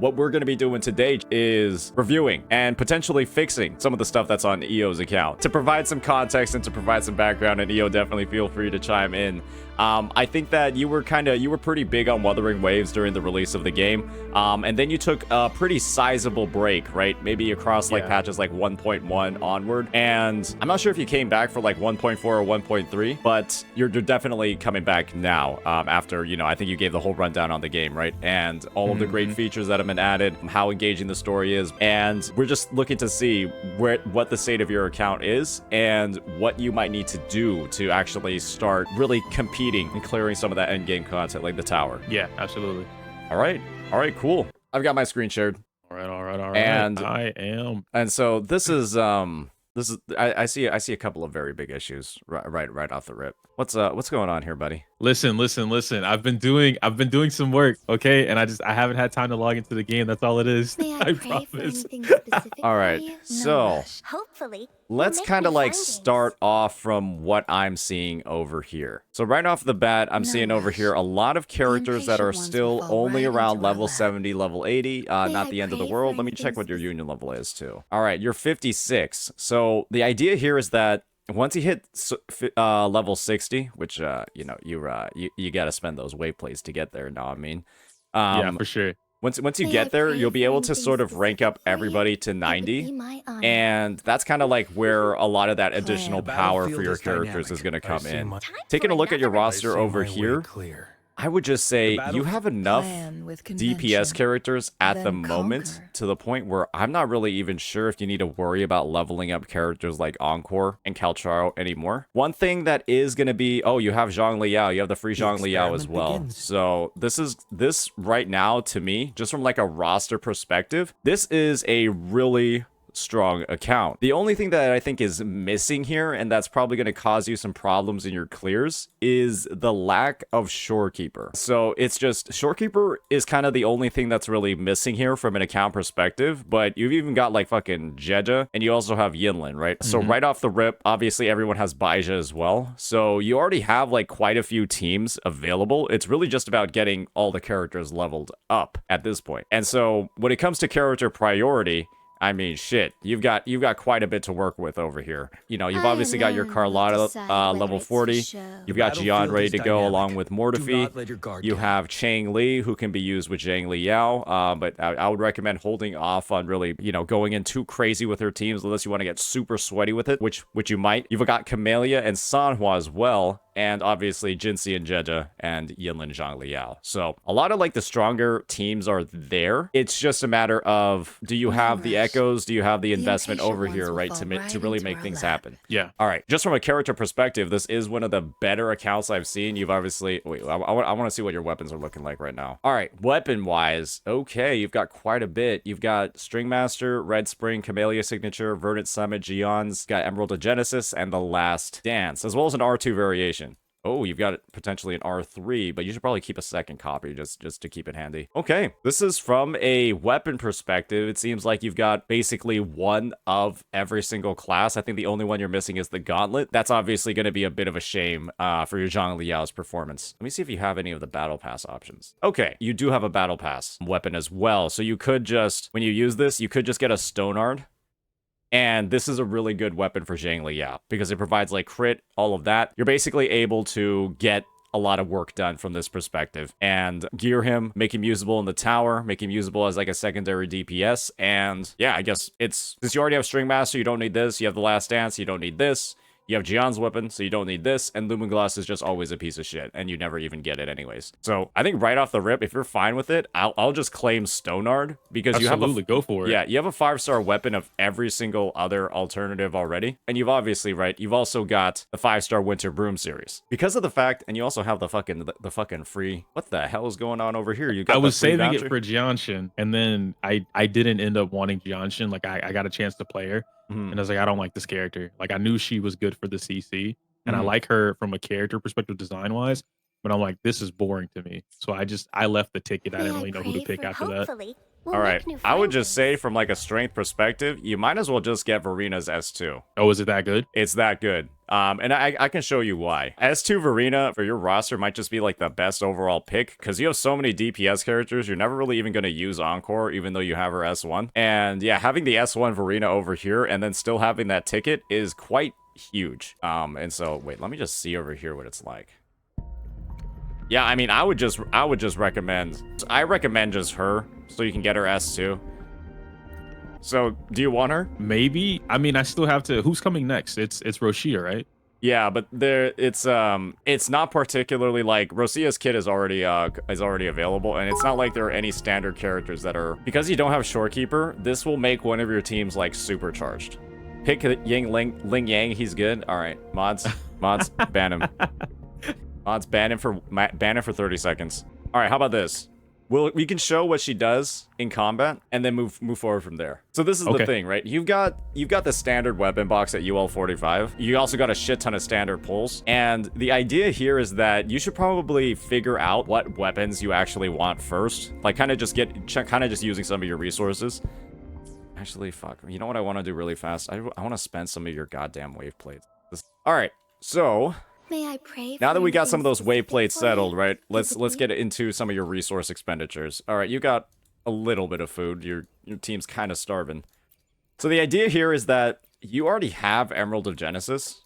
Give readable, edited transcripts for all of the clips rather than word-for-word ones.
What we're going to be doing today is reviewing and potentially fixing some of the stuff that's on EO's account. To provide some context and to provide some background, and EO, definitely feel free to chime in. I think that you were pretty big on Wuthering Waves during the release of the game, and then you took a pretty sizable break, right? Maybe across like patches like 1.1 onward, and I'm not sure if you came back for like 1.4 or 1.3, but you're definitely coming back now after, you know, I think you gave the whole rundown on the game, right? And all of the great features that have been added, how engaging the story is, and we're just looking to see what the state of your account is and what you might need to do to actually start really competing and clearing some of that end game content like the tower. Yeah, absolutely. All right, cool. I've got my screen shared. All right. And I am. And so this is I see a couple of very big issues right off the rip. What's going on here, buddy? Listen. I've been doing some work, okay? And I haven't had time to log into the game. That's all it is. I promise. All right. So, hopefully, let's kind of like start off from what I'm seeing over here. So right off the bat, I'm seeing over here a lot of characters that are still only around level 70, level 80, not the end of the world. Let me check what your union level is too. All right, you're 56. So the idea here is that once you hit level 60, which you know, you got to spend those wave plays to get there. Now, I mean, yeah, for sure. Once you get there, you'll be able to sort of rank up everybody to 90, and that's kind of like where a lot of that additional power for your characters is going to come in. Taking a look at your roster over here, I would just say you have enough DPS characters at the moment to the point where I'm not really even sure if you need to worry about leveling up characters like Encore and Calcharo anymore. One thing that is going to be, oh, you have Zhang Liao. You have the free Zhang Liao as well. So this right now, to me, just from like a roster perspective, this is a really strong account. The only thing that I think is missing here, and that's probably going to cause you some problems in your clears, is the lack of Shorekeeper. So it's just, Shorekeeper is kind of the only thing that's really missing here from an account perspective, but you've even got like fucking Jeja, and you also have Yinlin, right? So right off the rip, obviously everyone has Baija as well. So you already have like quite a few teams available. It's really just about getting all the characters leveled up at this point. And so when it comes to character priority, I mean, shit, you've got quite a bit to work with over here. You know, you've obviously got your Carlotta level 40. You've got Jian ready to go along with Mortefi. You have Chang Li, who can be used with Zhang Liao. But I would recommend holding off on really, you know, going in too crazy with her teams unless you want to get super sweaty with it, which you might. You've got Camellia and Sanhua as well. And obviously Jinxie and Jeja and Yinlin Zhang Liao. So a lot of like the stronger teams are there. It's just a matter of, do you have the echoes? Do you have the investment over here, right, to really make things happen? Yeah. All right. Just from a character perspective, this is one of the better accounts I've seen. You've obviously, wait, I want to see what your weapons are looking like right now. All right. Weapon wise, okay, you've got quite a bit. You've got Stringmaster, Red Spring, Camellia Signature, Verdant Summit, Gion's, got Emerald of Genesis, and The Last Dance, as well as an R2 variation. Oh, you've got potentially an R3, but you should probably keep a second copy just to keep it handy. Okay, this is from a weapon perspective. It seems like you've got basically one of every single class. I think the only one you're missing is the Gauntlet. That's obviously going to be a bit of a shame for your Zhang Liao's performance. Let me see if you have any of the Battle Pass options. Okay, you do have a Battle Pass weapon as well. So you could just, when you use this, you could just get a Stonard. And this is a really good weapon for Zhang Liao because it provides like crit, all of that. You're basically able to get a lot of work done from this perspective and gear him, make him usable in the tower, make him usable as like a secondary DPS. And yeah, I guess it's, since you already have Stringmaster, you don't need this. You have the Last Dance, you don't need this. You have Jian's weapon, so you don't need this, and Luminglass is just always a piece of shit, and you never even get it anyways. So I think right off the rip, if you're fine with it, I'll just claim Stonard, because you have go for it. Yeah, you have a 5-star weapon of every single other alternative already, and you've obviously, right, you've also got the 5-star Winter Broom series. Because of the fact, and you also have the fucking free, what the hell is going on over here? You got I was saving it for Jianshin, and then I didn't end up wanting Jianshin. Like I got a chance to play her. And I was like, I don't like this character. Like I knew she was good for the CC, and I like her from a character perspective, design wise. But I'm like, this is boring to me. So I left the ticket. I didn't really know who to pick after that. All right, I would just say from like a strength perspective, you might as well just get Verina's S2. Oh, is it that good? It's that good. And I can show you why. S2 Verena for your roster might just be like the best overall pick because you have so many DPS characters. You're never really even going to use Encore, even though you have her S1. And yeah, having the S1 Verena over here and then still having that ticket is quite huge. And so wait, let me just see over here what it's like. Yeah, I mean, I would just recommend. I recommend just her so you can get her S2. So, do you want her? Maybe. I mean, I still have to. Who's coming next? It's Roshia, right? Yeah, but it's not particularly like Rosia's kit is already available, and it's not like there are any standard characters that are, because you don't have Shorekeeper. This will make one of your teams like supercharged. Pick Ling Yang. He's good. All right, mods, ban him. Mods, ban him for 30 seconds. All right, how about this? We can show what she does in combat and then move forward from there. So this is the thing, right? You've got the standard weapon box at UL 45. You also got a shit ton of standard pulls. And the idea here is that you should probably figure out what weapons you actually want first. Like kind of just using some of your resources. Actually, fuck. You know what I want to do really fast? I want to spend some of your goddamn wave plates. All right. So may I pray now that we got some of those wave plates settled, right? Let's get into some of your resource expenditures. All right, you got a little bit of food. Your team's kind of starving. So the idea here is that you already have Emerald of Genesis,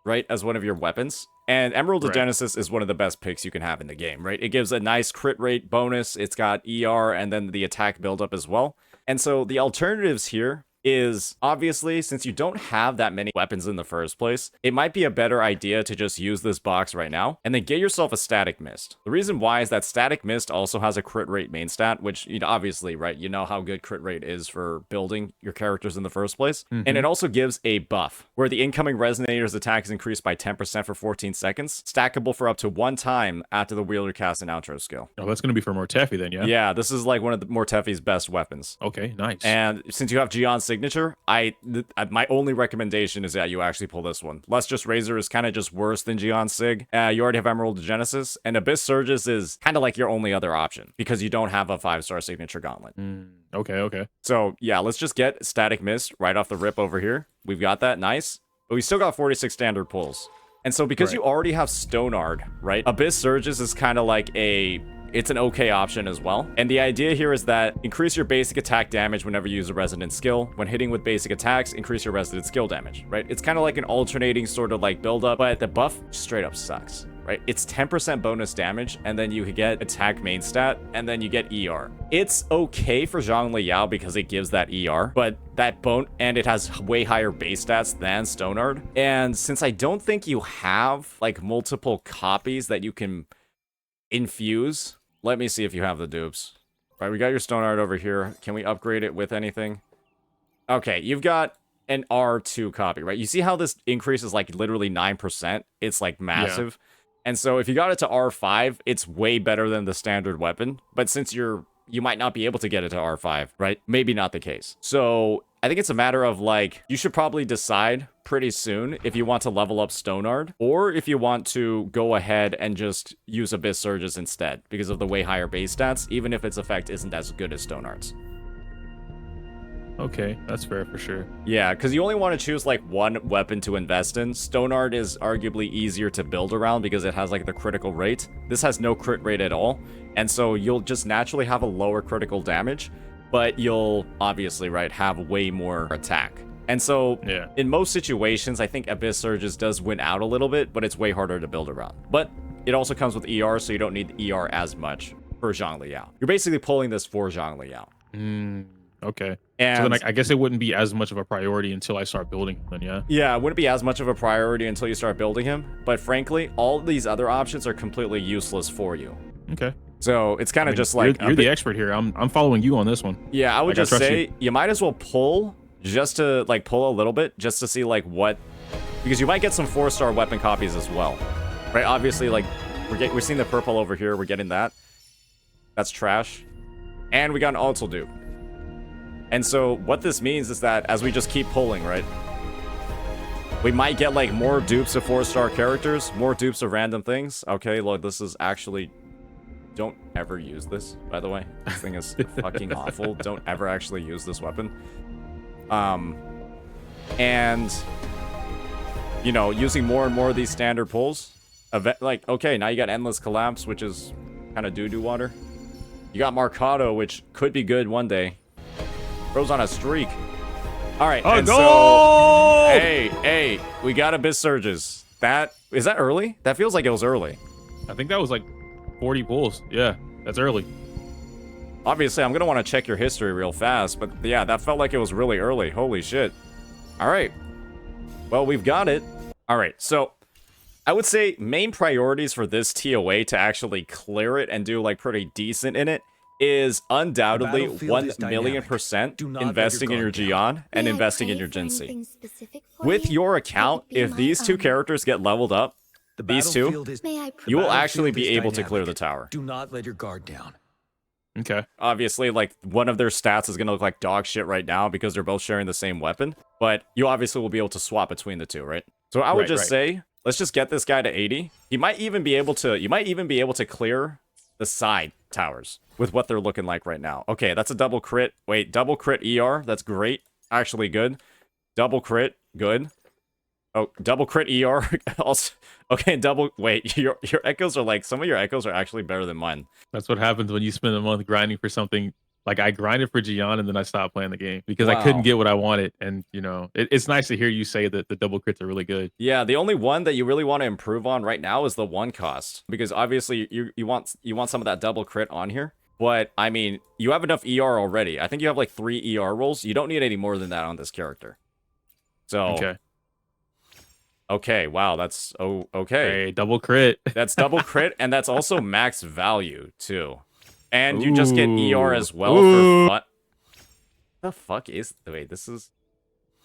right, as one of your weapons. And Emerald of Genesis is one of the best picks you can have in the game, right? It gives a nice crit rate bonus. It's got ER and then the attack buildup as well. And so the alternatives here is obviously, since you don't have that many weapons in the first place, it might be a better idea to just use this box right now and then get yourself a Static Mist. The reason why is that Static Mist also has a crit rate main stat, which, you know, obviously, right, you know how good crit rate is for building your characters in the first place. And it also gives a buff where the incoming Resonator's attack is increased by 10% for 14 seconds, stackable for up to 1 time after the wielder casts an outro skill. Oh, that's going to be for Mortefi then, yeah? Yeah, this is like one of the Mortefi's best weapons. Okay, nice. And since you have Gion's signature, my only recommendation is that you actually pull this one. Lustrous Razor is kind of just worse than Gion's Sig. You already have Emerald of Genesis, and Abyss Surges is kind of like your only other option because you don't have a 5-star signature gauntlet. Okay. So yeah, let's just get Static Mist right off the rip over here. We've got that, nice. But we still got 46 standard pulls. And so because you already have Stonard, right? Abyss Surges is kind of like it's an okay option as well. And the idea here is that increase your basic attack damage whenever you use a resident skill. When hitting with basic attacks, increase your resident skill damage, right? It's kind of like an alternating sort of like build up, but the buff straight up sucks, right? It's 10% bonus damage, and then you get attack main stat, and then you get ER. It's okay for Zhongli Yao because it gives that ER, but that and it has way higher base stats than Stonard. And since I don't think you have like multiple copies that you can infuse, let me see if you have the dupes. All right, we got your Stonard over here. Can we upgrade it with anything? Okay, you've got an R2 copy, right? You see how this increases like literally 9%? It's like massive. Yeah. And so if you got it to R5, it's way better than the standard weapon. But since you might not be able to get it to R5, right? Maybe not the case. So I think it's a matter of like, you should probably decide pretty soon if you want to level up Stonard or if you want to go ahead and just use Abyss Surges instead because of the way higher base stats, even if its effect isn't as good as Stonard's. Okay, that's fair for sure. Yeah, because you only want to choose like one weapon to invest in. Stonard is arguably easier to build around because it has like the critical rate. This has no crit rate at all. And so you'll just naturally have a lower critical damage, but you'll obviously, right, have way more attack. And so in most situations, I think Abyss Surges does win out a little bit, but it's way harder to build around. But it also comes with ER, so you don't need the ER as much for Zhongli Yao. You're basically pulling this for Zhongli Yao. Okay. And so then I guess it wouldn't be as much of a priority until I start building him then, yeah? Yeah, it wouldn't be as much of a priority until you start building him. But frankly, all these other options are completely useless for you. Okay. So it's kind of just like... You're the expert here. I'm following you on this one. Yeah, I would just say you might as well pull just to like pull a little bit just to see like what... Because you might get some 4-star weapon copies as well. Right? Obviously, like we're seeing the purple over here. We're getting that. That's trash. And we got an Altal dupe. And so what this means is that as we just keep pulling, right, we might get like more dupes of 4-star characters, more dupes of random things. Okay, look, this is actually... Don't ever use this, by the way. This thing is fucking awful. Don't ever actually use this weapon. And you know, using more and more of these standard pulls. Like, okay, now you got Endless Collapse, which is kind of doo-doo water. You got Marcado, which could be good one day. Bro's on a streak. All right, Oh, and goal! so, hey, we got Abyss Surges. Is that early? That feels like it was early. I think that was like 40 pulls. Yeah, that's early. Obviously, I'm going to want to check your history real fast, but yeah, that felt like it was really early. Holy shit. All right. Well, we've got it. All right, so I would say main priorities for this TOA to actually clear it and do like pretty decent in it is undoubtedly 1,000,000% investing in your Gion and investing in your Jinsei. With your account, if these two characters get leveled up, these two, you will actually be able to clear the tower. Do not let your guard down. Okay. Obviously, like, one of their stats is going to look like dog shit right now because they're both sharing the same weapon, but you obviously will be able to swap between the two, right? So I would just say, let's just get this guy to 80. You might even be able to clear the side towers with what they're looking like right now. Okay, that's a double crit. Wait, double crit ER. That's great. Actually good. Double crit. Good. Oh, double crit ER. Also, okay, wait, your echoes are like, some of your echoes are actually better than mine. That's what happens when you spend a month grinding for something. Like, I grinded for Gion and then I stopped playing the game because I couldn't get what I wanted. And, you know, it's nice to hear you say that the double crits are really good. Yeah, the only one that you really want to improve on right now is the one cost. Because obviously you want some of that double crit on here. But, I mean, you have enough ER already. I think you have like 3 ER rolls. You don't need any more than that on this character. So... Okay, wow, that's... Oh, okay. Hey, double crit. That's double crit, and that's also max value, too. And you just get ER as well for fun. The fuck is... Wait, this is...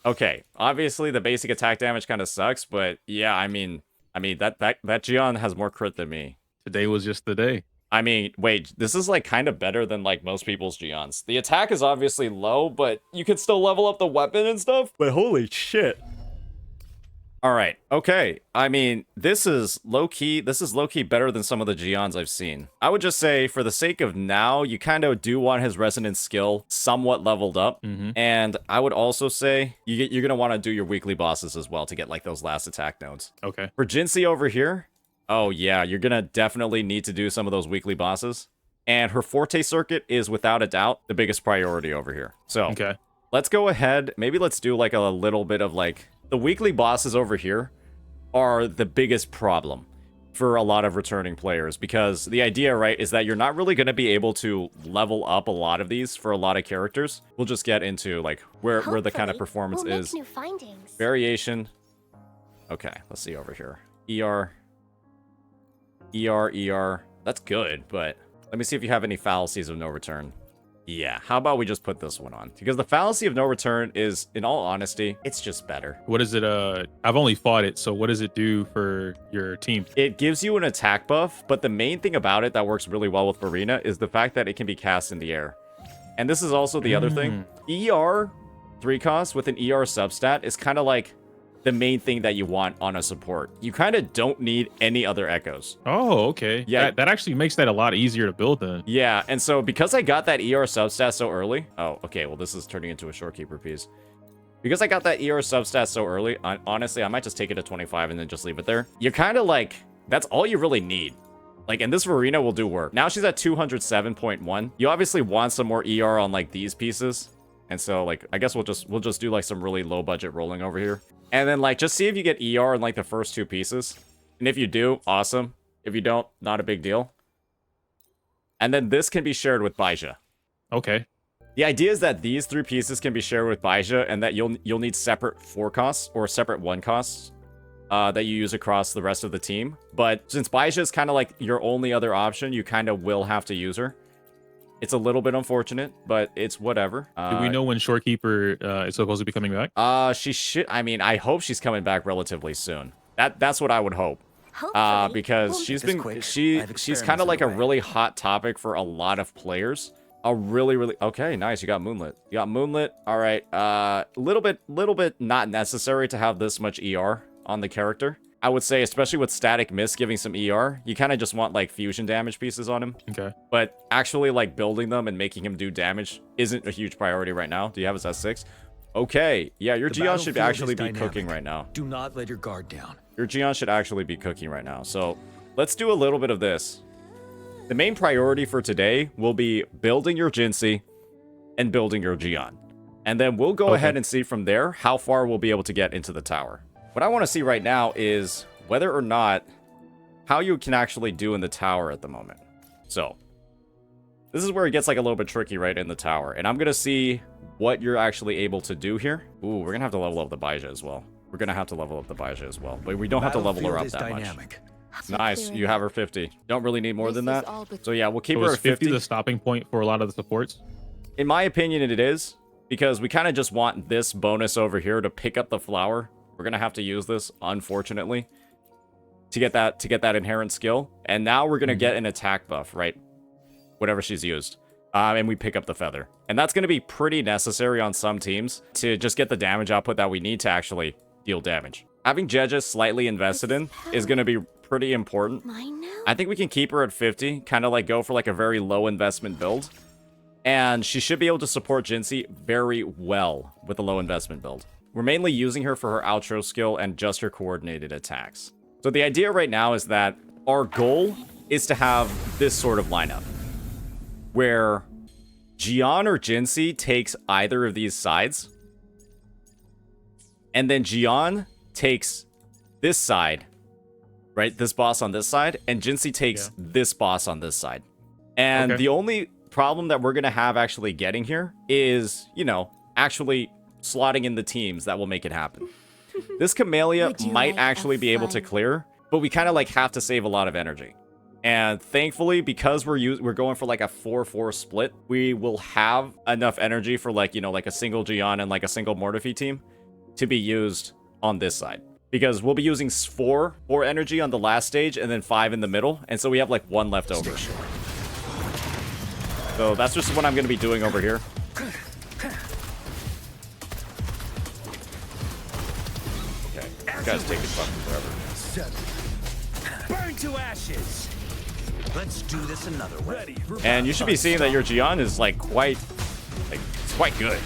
Okay, obviously the basic attack damage kind of sucks, but yeah, I mean that Gion has more crit than me. Today was just the day. I mean, wait, this is like kind of better than like most people's Gions. The attack is obviously low, but you can still level up the weapon and stuff. But holy shit. All right, okay. I mean, this is low-key better than some of the Gions I've seen. I would just say, for the sake of now, you kind of do want his resonance skill somewhat leveled up. And I would also say, you're going to want to do your weekly bosses as well to get, like, those last attack nodes. Okay. For Jinsei over here, oh yeah, you're going to definitely need to do some of those weekly bosses. And her Forte Circuit is, without a doubt, the biggest priority over here. So, let's go ahead. Maybe let's do, like, a little bit of, like... The weekly bosses over here are the biggest problem for a lot of returning players, because the idea, right, is that you're not really going to be able to level up a lot of these for a lot of characters. We'll just get into, like, where the kind of performance is. Variation. Okay, let's see over here. ER. That's good, but let me see if you have any fallacies of no return. Yeah, how about we just put this one on? Because the fallacy of no return is, in all honesty, it's just better. What is it? I've only fought it, so what does it do for your team? It gives you an attack buff, but the main thing about it that works really well with Marina is the fact that it can be cast in the air. And this is also the other thing. ER 3 cost with an ER substat is kind of like the main thing that you want on a support. You kind of don't need any other echoes. Oh, okay. Yeah, that actually makes that a lot easier to build then. Yeah, and so because I got that ER substat so early... Oh, okay, well, this is turning into a shorekeeper piece. Because I got that ER substat so early, honestly, I might just take it to 25 and then just leave it there. You're kind of like... That's all you really need. Like, and this Verena will do work. Now she's at 207.1. You obviously want some more ER on, like, these pieces. And so, like, I guess we'll just do, like, some really low-budget rolling over here. And then, like, just see if you get ER in, like, the first 2 pieces. And if you do, awesome. If you don't, not a big deal. And then this can be shared with Baija. Okay. The idea is that these 3 pieces can be shared with Baija, and that you'll need separate 4 costs, or separate 1 costs, that you use across the rest of the team. But since Baija is kind of like your only other option, you kind of will have to use her. It's a little bit unfortunate, but it's whatever. Do we know when Shorekeeper is supposed to be coming back? She should. I mean, I hope she's coming back relatively soon. That's what I would hope. Because she's kind of like a really hot topic for a lot of players. Okay, nice. You got Moonlit. All right. Little bit not necessary to have this much ER on the character. I would say, especially with Static Mist giving some ER, you kind of just want, like, fusion damage pieces on him. Okay. But actually, like, building them and making him do damage isn't a huge priority right now. Do you have his S6? Okay, yeah, your The Gion should battlefield actually is be dynamic. cooking right now. Do not let your guard down. Your Gion should actually be cooking right now. So let's do a little bit of this. The main priority for today will be building your Jinxie and building your Gion. And then we'll go ahead and see from there how far we'll be able to get into the tower. What I want to see right now is whether or not how you can actually do in the tower at the moment. So this is where it gets like a little bit tricky right in the tower. And I'm going to see what you're actually able to do here. Ooh, we're going to have to level up the Baija as well. We're going to have to level up the Baija as well. But we don't have to level her up that much. Nice. You have her 50. Don't really need more than that. So yeah, we'll keep her at 50. Is 50 the stopping point for a lot of the supports? In my opinion, it is. Because we kind of just want this bonus over here to pick up the flower. We're going to have to use this, unfortunately, to get that inherent skill. And now we're going to get an attack buff, right? Whatever she's used. And we pick up the feather. And that's going to be pretty necessary on some teams to just get the damage output that we need to actually deal damage. Having Jeja slightly invested in is going to be pretty important. I think we can keep her at 50, kind of like go for like a very low investment build. And she should be able to support Jinxie very well with a low investment build. We're mainly using her for her outro skill and just her coordinated attacks. So the idea right now is that our goal is to have this sort of lineup, where Gion or Jinxie takes either of these sides, and then Gion takes this side, right? This boss on this side, and Jinxie takes this boss on this side. And the only problem that we're going to have actually getting here is, you know, actually slotting in the teams that will make it happen. This Camellia might actually be able to clear, but we kind of like have to save a lot of energy. And thankfully, because we're going for like a 4-4 split, we will have enough energy for like, you know, like a single Gion and like a single Mortefi team to be used on this side. Because we'll be using 4 energy on the last stage and then 5 in the middle. And so we have like 1 left over. So that's just what I'm going to be doing over here. Okay, this guy's taking fucking forever. Burn to ashes. Let's do this another way. And you should be seeing that your Gion is like quite good.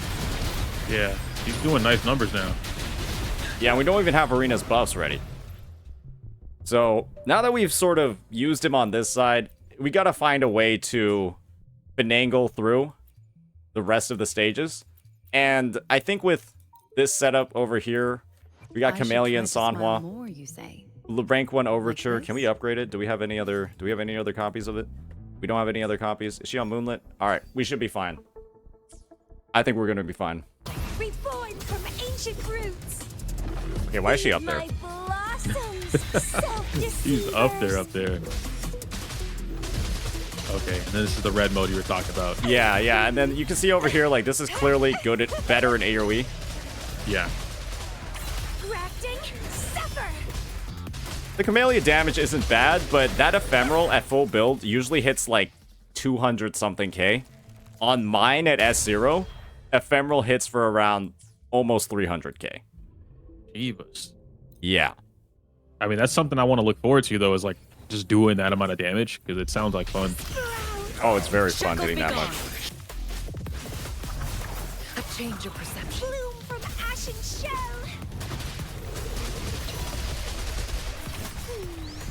Yeah, he's doing nice numbers now. Yeah, we don't even have Arena's buffs ready. So now that we've sort of used him on this side, we got to find a way to finagle through the rest of the stages. And I think with this setup over here, we got Camellia and Sanhua. Rank 1 Overture. Can we upgrade it? Do we have any other copies of it? We don't have any other copies. Is she on Moonlit? Alright, we should be fine. I think we're gonna be fine. Reborn from ancient roots. Okay, why is she up there? She's up there. Okay, and then this is the red mode you were talking about. Yeah, and then you can see over here, like, this is clearly better in AoE. Yeah. The Camellia damage isn't bad, but that ephemeral at full build usually hits like 200 something K. On mine at S0, ephemeral hits for around almost 300K. Jeebus. Yeah. I mean, that's something I want to look forward to, though, is like just doing that amount of damage, because it sounds like fun. Oh, it's very fun hitting that much. A change of perception. Bloom from ashen shell.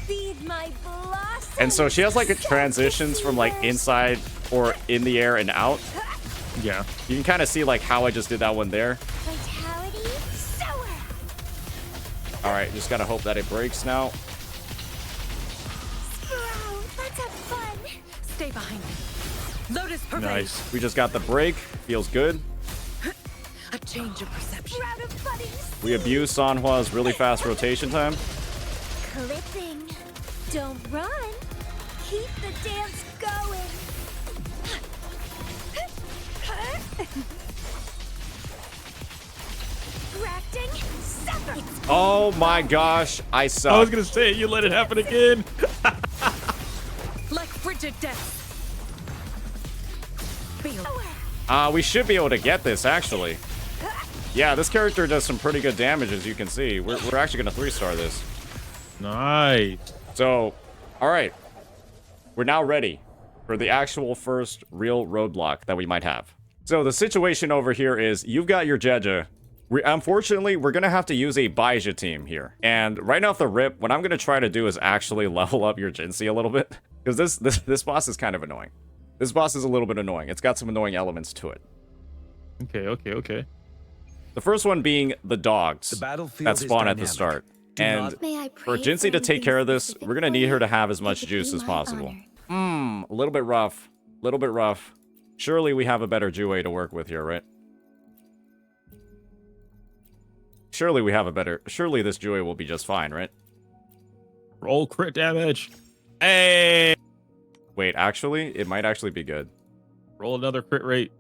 Feed my blossom. And so she has like transitions from like inside or in the air and out. Yeah. You can kind of see like how I just did that one there. Vitality sour. All right, just gotta hope that it breaks now. Let's have fun. Stay behind me. Lotus parade. Nice. We just got the break. Feels good. A change of perception. We abuse Sanhua's really fast rotation time. Clipping. Don't run. Keep the dance going. Oh my gosh, I suck. I was gonna say, you let it happen again. Like frigid death. We should be able to get this, actually. Yeah, this character does some pretty good damage, as you can see. We're actually gonna 3-star this. Nice. So, alright. We're now ready for the actual first real roadblock that we might have. So the situation over here is you've got your Jeja. Unfortunately, we're going to have to use a Baizha team here. And right off the rip, what I'm going to try to do is actually level up your Jinsei a little bit. Because this boss is kind of annoying. This boss is a little bit annoying. It's got some annoying elements to it. Okay. The first one being the dogs that spawn at the start. And for Jinsei to take care of this, we're going to need her to have as much juice as possible. A little bit rough. Surely we have a better WuWa to work with here, right? Surely this WuWa will be just fine, right? Roll crit damage. Hey! Wait, actually, it might actually be good. Roll another crit rate.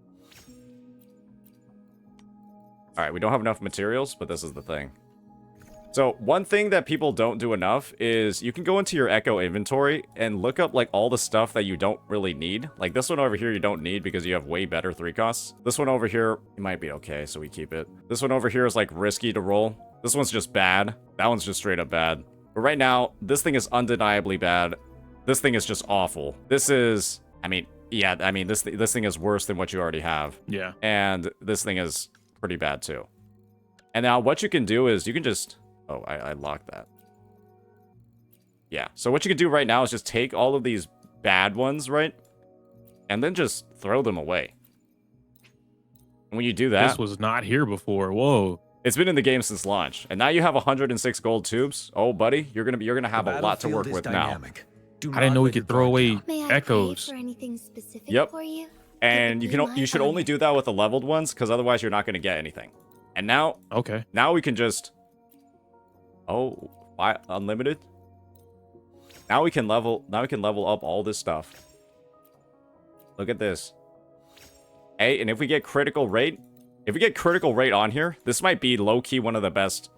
Alright, we don't have enough materials, but this is the thing. So, one thing that people don't do enough is you can go into your Echo inventory and look up, like, all the stuff that you don't really need. Like, this one over here you don't need because you have way better 3 costs. This one over here, it might be okay, so we keep it. This one over here is, like, risky to roll. This one's just bad. That one's just straight up bad. But right now, this thing is undeniably bad. This thing is just awful. This is, this thing is worse than what you already have. Yeah. And this thing is pretty bad, too. And now what you can do is you can just... Oh, I locked that. Yeah, so what you can do right now is just take all of these bad ones, right? And then just throw them away. And when you do that... This was not here before. Whoa. It's been in the game since launch. And now you have 106 gold tubes. Oh, buddy, you're gonna have a lot to work with now. I didn't know we could throw away echoes. Yep. And you should only do that with the leveled ones, because otherwise you're not gonna get anything. And now... Okay. Now we can just... Oh, why unlimited? Now we can level up all this stuff. Look at this. Hey, and if we get critical rate on here, this might be low-key one of the best.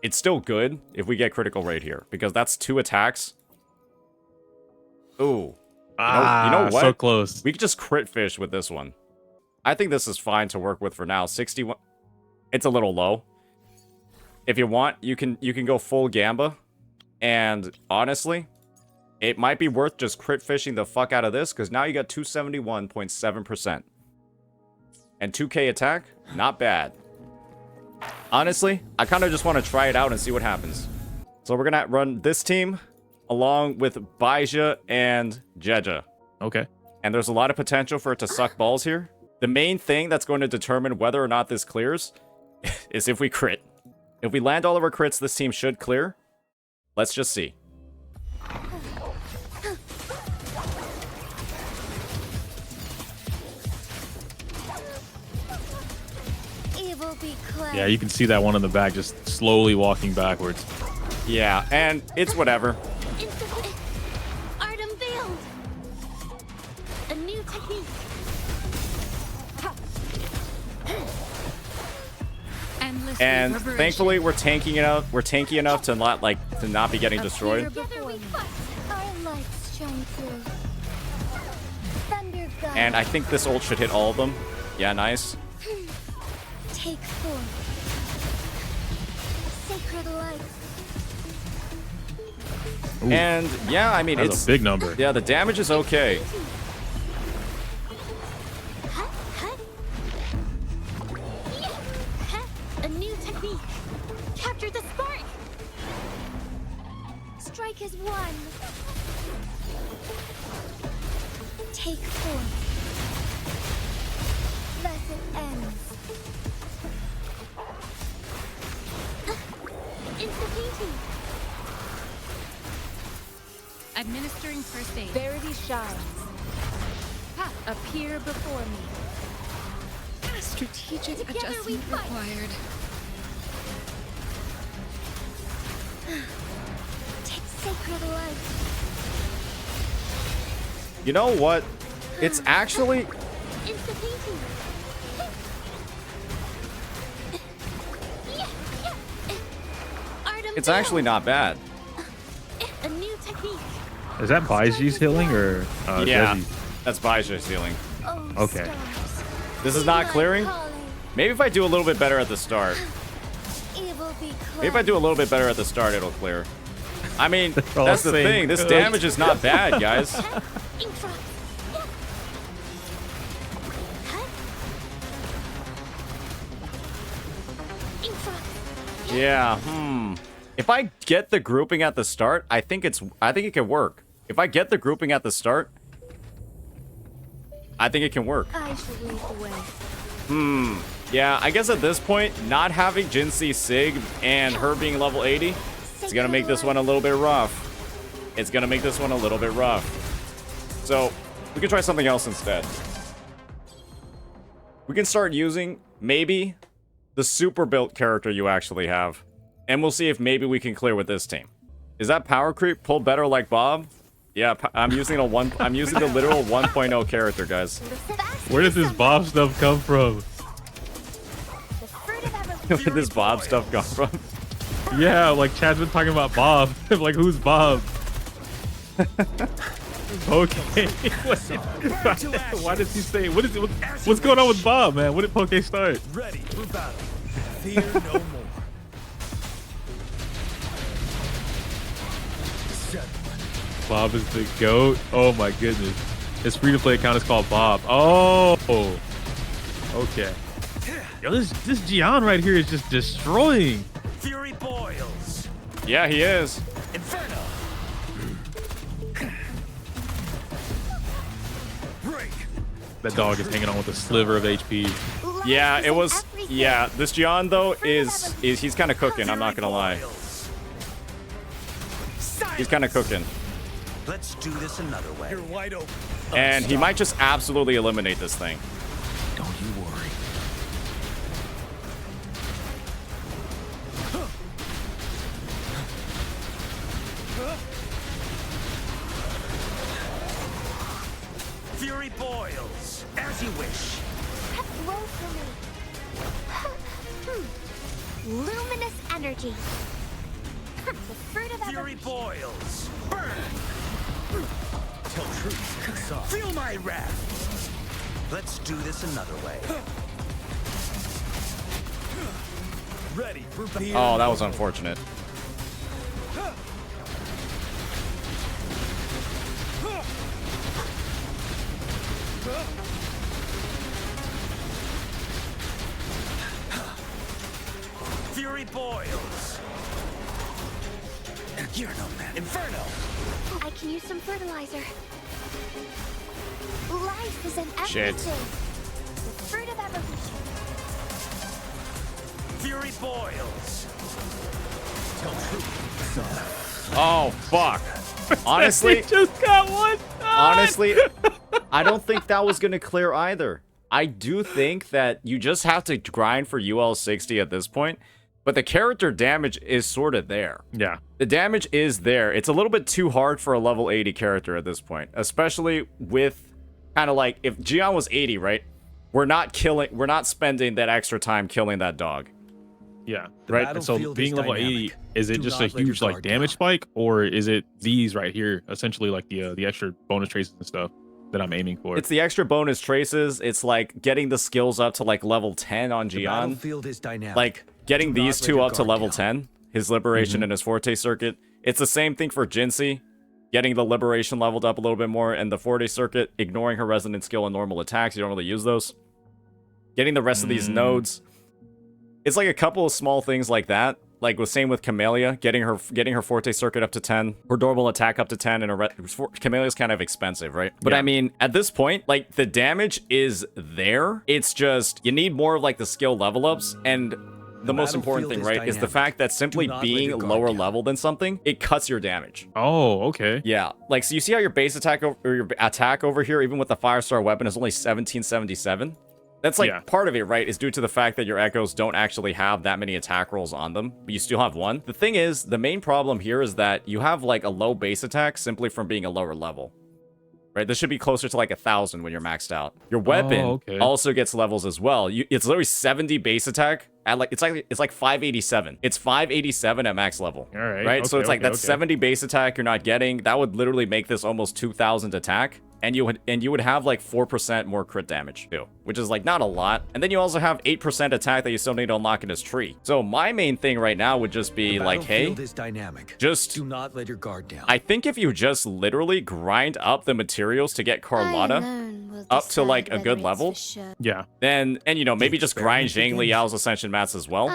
It's still good if we get critical rate here, because that's 2 attacks. Ooh. You know what? So close. We could just crit fish with this one. I think this is fine to work with for now. 61. It's a little low. If you want, you can go full Gamba. And honestly, it might be worth just crit fishing the fuck out of this, because now you got 271.7%. And 2k attack, not bad. Honestly, I kind of just want to try it out and see what happens. So we're gonna run this team along with Baizha and Jeja. Okay. And there's a lot of potential for it to suck balls here. The main thing that's going to determine whether or not this clears is if we crit. If we land all of our crits, this team should clear. Let's just see. Yeah, you can see that one in the back just slowly walking backwards. Yeah, and it's whatever. Art unveiled. A new technique. And thankfully, we're tanking it out. We're tanky enough to not be getting destroyed. And I think this ult should hit all of them. Yeah, nice. Take form. Sacred light. And yeah, I mean, it's a big number. Yeah, the damage is okay. A new technique. Capture the spark. Strike is one. Take form. Thus it ends. Insta-painting. Administering first aid. Verity shines. Appear before me. Strategic adjustment required. Take sacred light. You know what? It's actually... Insta-painting. It's actually not bad. A new technique. Is that Baizhi's healing or yeah, Deji's? that's Baizhi's healing. Oh, Okay. stars. This is not clearing. Maybe if I do a little bit better at the start. Maybe if I do a little bit better at the start, it'll clear. I mean, that's the thing. This damage is not bad, guys. Yeah, If I get the grouping at the start, I think it can work. If I get the grouping at the start, I think it can work. I should lead the way. Yeah, I guess at this point, not having Jinsei Sig and her being level 80 is gonna make this one a little bit rough. It's gonna make this one a little bit rough. So, we can try something else instead. We can start using, maybe, the super built character you actually have. And we'll see if maybe we can clear with this team. Is that power creep? Pull better like Bob? Yeah, I'm using the literal 1.0 character, guys. Where does this Bob stuff come from? Where did this Bob stuff come from? Yeah, like Chad's been talking about Bob. Like, who's Bob? Okay. Why does he say? What's going on with Bob, man? When did Poke start? Ready for battle. Fear no more. Bob is the GOAT. Oh my goodness. His free-to-play account is called Bob. Oh. Okay. Yo, this Gian right here is just destroying. Fury boils. Yeah, he is. Inferno. Break. That dog is hanging on with a sliver of HP. Yeah, it was. Yeah, this Gian though is he's kind of cooking. I'm not gonna lie. He's kind of cooking. Let's do this another way. You're wide open. And he might just absolutely eliminate this thing. Don't you worry. Fury boils. As you wish. Roll for me. Luminous energy. The fruit of Fury evolution. boils. Burn. Tell truth. Feel my wrath. Let's do this another way. Ready for battle. Oh, that was unfortunate. Fury boils. You're no man. Inferno. I can use some fertilizer. Life is in Shit. everything. The fruit of evolution. Fury boils. Tell truth. Oh fuck. Honestly, He just got one. honestly, I don't think that was gonna clear either. I do think that you just have to grind for UL 60 at this point, but the character damage is sort of there. Yeah. The damage is there. It's a little bit too hard for a level 80 character at this point, especially with kind of like if Gian was 80, right? We're not spending that extra time killing that dog. Yeah. The Right. And so battlefield being is level dynamic. 80, is it Do just not a let your huge like guard damage down. spike, or is it these right here, essentially like the extra bonus traces and stuff that I'm aiming for? It's the extra bonus traces. It's like getting the skills up to like level 10 on The Gian. battlefield is dynamic. Like getting Do not these let two your up to guard level down. 10, his liberation and his forte circuit. It's the same thing for Jinsei, getting the liberation leveled up a little bit more, and the forte circuit, ignoring her resonant skill and normal attacks. You don't really use those. Getting the rest of these nodes. It's like a couple of small things like that. Like the same with Camellia, getting her forte circuit up to 10, her normal attack up to 10, and Camellia's kind of expensive, right? But Yeah. I mean, at this point, like the damage is there. It's just you need more of like the skill level ups, and the most important thing, battlefield right, is is the fact that simply not let being your guard lower down. level than something, it cuts your damage. Oh, okay. Yeah, like so you see how your base attack or your attack over here, even with the 5-star weapon, is only 1777. That's like Yeah. part of it, right? Is due to the fact that your echoes don't actually have that many attack rolls on them, but you still have one. The thing is, the main problem here is that you have like a low base attack simply from being a lower level. Right? This should be closer to like 1,000 when you're maxed out. Your weapon okay. also gets levels as well. It's literally 70 base attack at like it's like 587. It's 587 at max level. All right. Right? So Okay, it's like okay, that okay. 70 base attack you're not getting. That would literally make this almost 2,000 attack. And you would have like 4% more crit damage too, which is like not a lot. And then you also have 8% attack that you still need to unlock in his tree. So my main thing right now would just be The like, hey, battlefield is dynamic. just Do not let your guard down. I think if you just literally grind up the materials to get Carlotta, up to like a good level, Yeah. then, and you know, maybe just grind Zhang Liao's Ascension mats as well.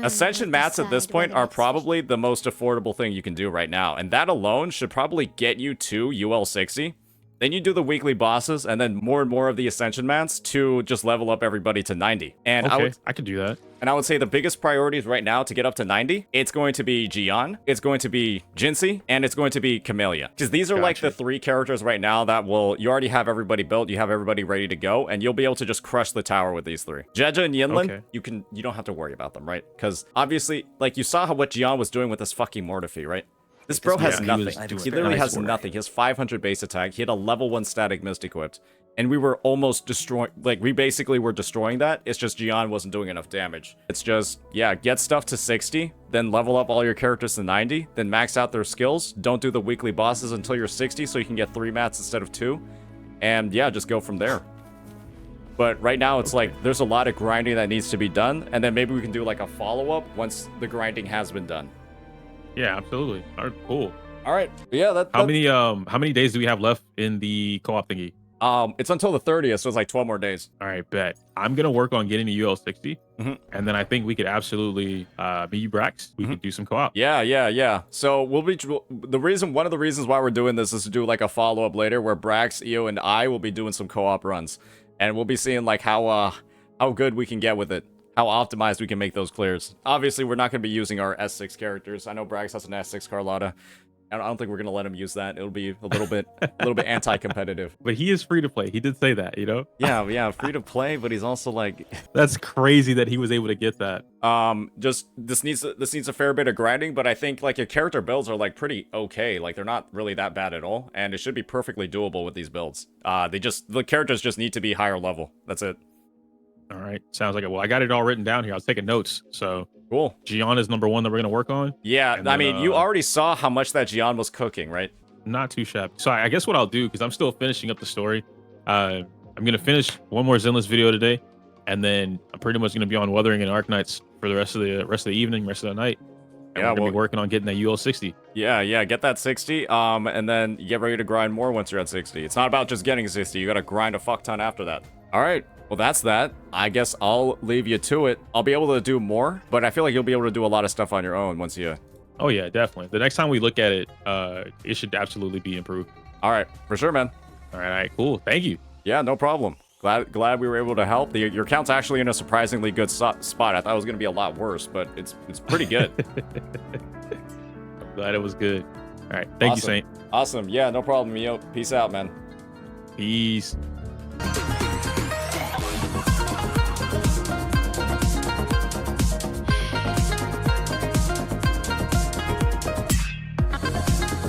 Ascension mats at this point are probably the most affordable thing you can do right now, and that alone should probably get you to UL 60. Then you do the weekly bosses, and then more and more of the Ascension mats to just level up everybody to 90. And Okay, I could do that. And I would say the biggest priorities right now to get up to 90, it's going to be Jian, it's going to be Jinxie, and it's going to be Camellia. Because these are like the 3 characters right now that will, you already have everybody built, you have everybody ready to go, and you'll be able to just crush the tower with these 3. Jeja and Yinlin, you don't have to worry about them, right? Because obviously, like you saw what Jian was doing with this fucking Mortefee, right? This bro has nothing. He literally has nothing. He has 500 base attack. He had a level 1 static mist equipped. And we were almost destroying, like, we basically were destroying that. It's just Jian wasn't doing enough damage. It's just, yeah, get stuff to 60, then level up all your characters to 90, then max out their skills. Don't do the weekly bosses until you're 60 so you can get 3 mats instead of 2. And yeah, just go from there. But right now, it's like, there's a lot of grinding that needs to be done. And then maybe we can do like a follow-up once the grinding has been done. Yeah, absolutely. All right, cool. All right. Yeah, how many days do we have left in the co-op thingy? It's until the 30th, so it's like 12 more days. All right, bet. I'm gonna work on getting to UL 60, and then I think we could absolutely me, you, Brax. We could do some co-op. Yeah. So we'll be one of the reasons why we're doing this is to do like a follow-up later, where Brax, Eo, and I will be doing some co-op runs, and we'll be seeing like how good we can get with it. How optimized we can make those clears. Obviously, we're not going to be using our S6 characters. I know Brax has an S6 Carlotta. I don't think we're going to let him use that. It'll be a little bit anti-competitive. But he is free to play. He did say that, you know? Yeah, free to play, but he's also like... That's crazy that he was able to get that. Just, this needs a fair bit of grinding, but I think like your character builds are like pretty okay. Like they're not really that bad at all, and it should be perfectly doable with these builds. The characters just need to be higher level. That's it. All right, sounds like it. Well, I got it all written down here. I was taking notes. So cool. Jian is number 1 that we're gonna work on. Yeah, I mean, you already saw how much that Jian was cooking, right? Not too shabby. So I guess what I'll do, because I'm still finishing up the story, I'm gonna finish one more Zenless video today, and then I'm pretty much gonna be on Wuthering and Arknights for the rest of the evening, rest of the night. And we're gonna be working on getting that UL 60. Yeah, get that 60. And then get ready to grind more once you're at 60. It's not about just getting 60. You gotta grind a fuck ton after that. All right. Well, that's that. I guess I'll leave you to it. I'll be able to do more, but I feel like you'll be able to do a lot of stuff on your own once you... Oh, yeah, definitely. The next time we look at it, it should absolutely be improved. All right. For sure, man. All right. Cool. Thank you. Yeah, no problem. Glad we were able to help. Your account's actually in a surprisingly good spot. I thought it was going to be a lot worse, but it's pretty good. I'm glad it was good. All right. Thank you, Saint. Awesome. Yeah, no problem, Mio. Peace out, man. Peace.